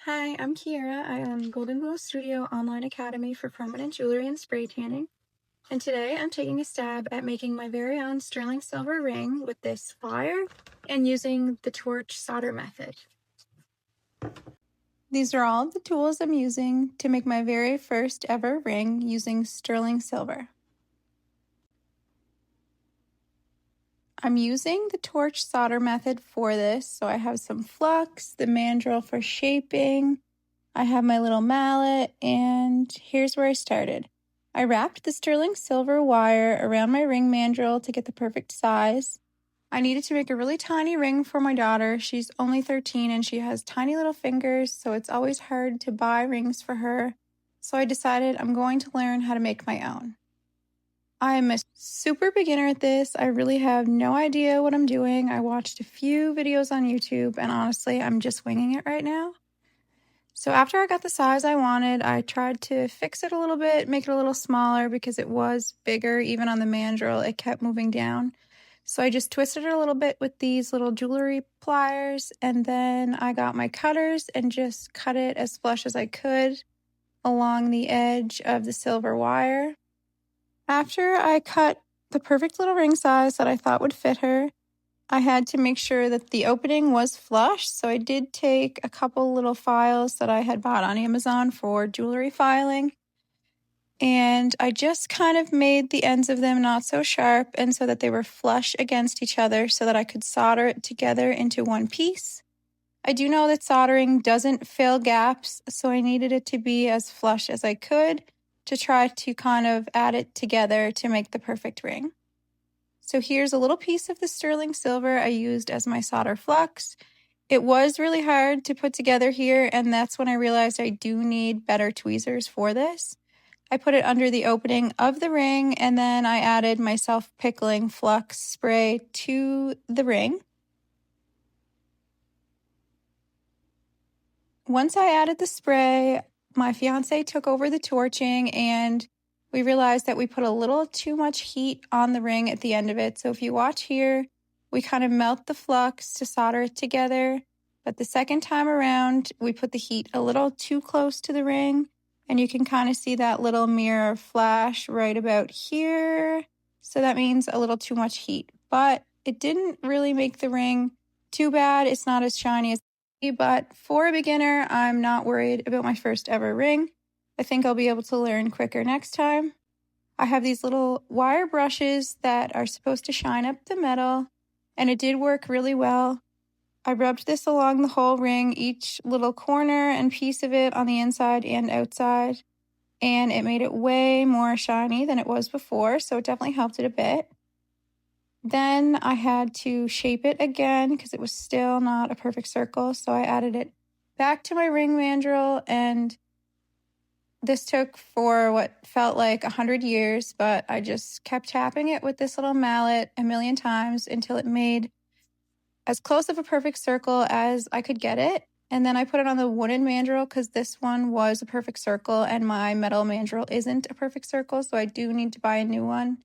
Hi, I'm Kiera. I own Golden Glow Studio Online Academy for Permanent Jewelry and Spray Tanning. And today I'm taking a stab at making my very own sterling silver ring with this wire and using the torch solder method. These are all the tools I'm using to make my very first ever ring using sterling silver. I'm using the torch solder method for this, so I have some flux, the mandrel for shaping, I have my little mallet, and here's where I started. I wrapped the sterling silver wire around my ring mandrel to get the perfect size. I needed to make a really tiny ring for my daughter. She's only 13 and she has tiny little fingers, so it's always hard to buy rings for her. So I decided I'm going to learn how to make my own. I'm a super beginner at this. I really have no idea what I'm doing. I watched a few videos on YouTube and honestly, I'm just winging it right now. So after I got the size I wanted, I tried to fix it a little bit, make it a little smaller because it was bigger. Even on the mandrel, it kept moving down. So I just twisted it a little bit with these little jewelry pliers, and then I got my cutters and just cut it as flush as I could along the edge of the silver wire. After I cut the perfect little ring size that I thought would fit her, I had to make sure that the opening was flush, so I did take a couple little files that I had bought on Amazon for jewelry filing, and I just kind of made the ends of them not so sharp and so that they were flush against each other so that I could solder it together into one piece. I do know that soldering doesn't fill gaps, so I needed it to be as flush as I could to try to kind of add it together to make the perfect ring. So here's a little piece of the sterling silver I used as my solder flux. It was really hard to put together here, and that's when I realized I do need better tweezers for this. I put it under the opening of the ring, and then I added my self-pickling flux spray to the ring. Once I added the spray, my fiance took over the torching, and we realized that we put a little too much heat on the ring at the end of it. So if you watch here, we kind of melt the flux to solder it together. But the second time around, we put the heat a little too close to the ring, and you can kind of see that little mirror flash right about here. So that means a little too much heat. But it didn't really make the ring too bad. It's not as shiny as but for a beginner, I'm not worried about my first ever ring. I think I'll be able to learn quicker next time. I have these little wire brushes that are supposed to shine up the metal, and it did work really well. I rubbed this along the whole ring, each little corner and piece of it on the inside and outside, and it made it way more shiny than it was before, so it definitely helped it a bit. Then I had to shape it again because it was still not a perfect circle. So I added it back to my ring mandrel, and this took for what felt like 100 years, but I just kept tapping it with this little mallet a million times until it made as close of a perfect circle as I could get it. And then I put it on the wooden mandrel because this one was a perfect circle and my metal mandrel isn't a perfect circle, so I do need to buy a new one.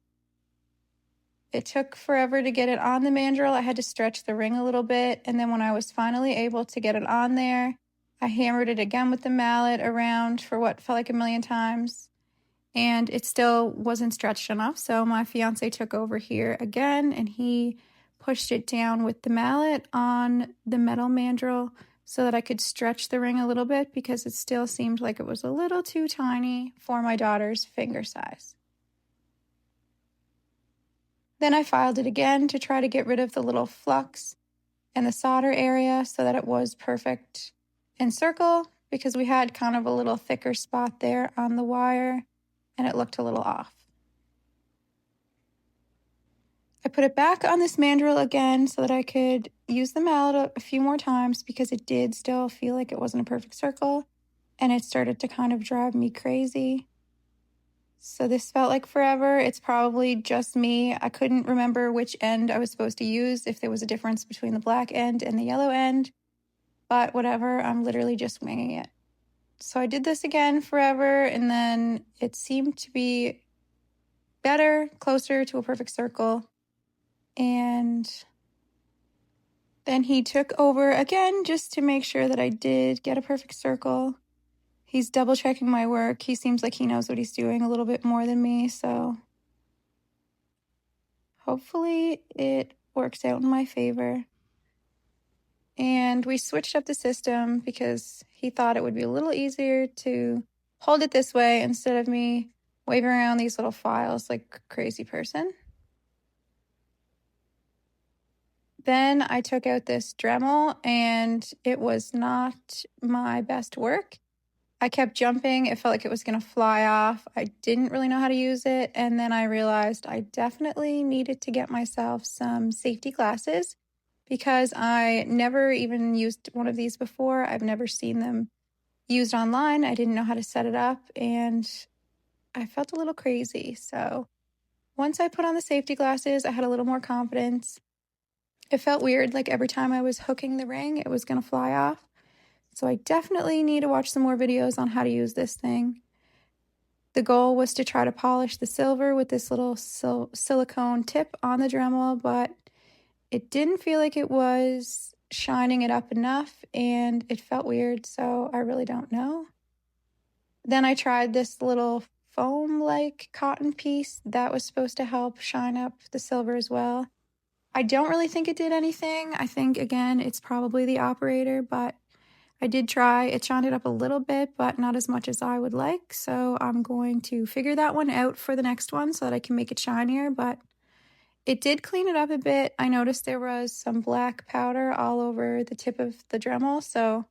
It took forever to get it on the mandrel. I had to stretch the ring a little bit, and then when I was finally able to get it on there, I hammered it again with the mallet around for what felt like a million times, and it still wasn't stretched enough, so my fiance took over here again, and he pushed it down with the mallet on the metal mandrel so that I could stretch the ring a little bit because it still seemed like it was a little too tiny for my daughter's finger size. Then I filed it again to try to get rid of the little flux and the solder area so that it was perfect in circle because we had kind of a little thicker spot there on the wire and it looked a little off. I put it back on this mandrel again so that I could use the mallet a few more times because it did still feel like it wasn't a perfect circle and it started to kind of drive me crazy. So this felt like forever. It's probably just me. I couldn't remember which end I was supposed to use, if there was a difference between the black end and the yellow end. But whatever, I'm literally just winging it. So I did this again forever, and then it seemed to be better, closer to a perfect circle. And Then he took over again just to make sure that I did get a perfect circle. He's double checking my work. He seems like he knows what he's doing a little bit more than me, so hopefully it works out in my favor. And we switched up the system because he thought it would be a little easier to hold it this way instead of me waving around these little files like a crazy person. Then I took out this Dremel and it was not my best work. I kept jumping. It felt like it was going to fly off. I didn't really know how to use it. And then I realized I definitely needed to get myself some safety glasses because I never even used one of these before. I've never seen them used online. I didn't know how to set it up and I felt a little crazy. So once I put on the safety glasses, I had a little more confidence. It felt weird, like every time I was hooking the ring, it was going to fly off. So I definitely need to watch some more videos on how to use this thing. The goal was to try to polish the silver with this little silicone tip on the Dremel, but it didn't feel like it was shining it up enough and it felt weird, so I really don't know. Then I tried this little foam-like cotton piece that was supposed to help shine up the silver as well. I don't really think it did anything. I think, again, it's probably the operator, but I did try. It shined it up a little bit, but not as much as I would like. So I'm going to figure that one out for the next one so that I can make it shinier, but it did clean it up a bit. I noticed there was some black powder all over the tip of the Dremel, so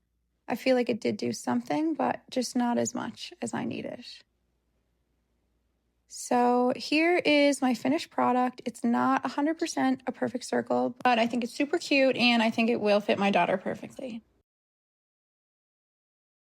I feel like it did do something, but just not as much as I needed. So here is my finished product. It's not 100% a perfect circle, but I think it's super cute and I think it will fit my daughter perfectly.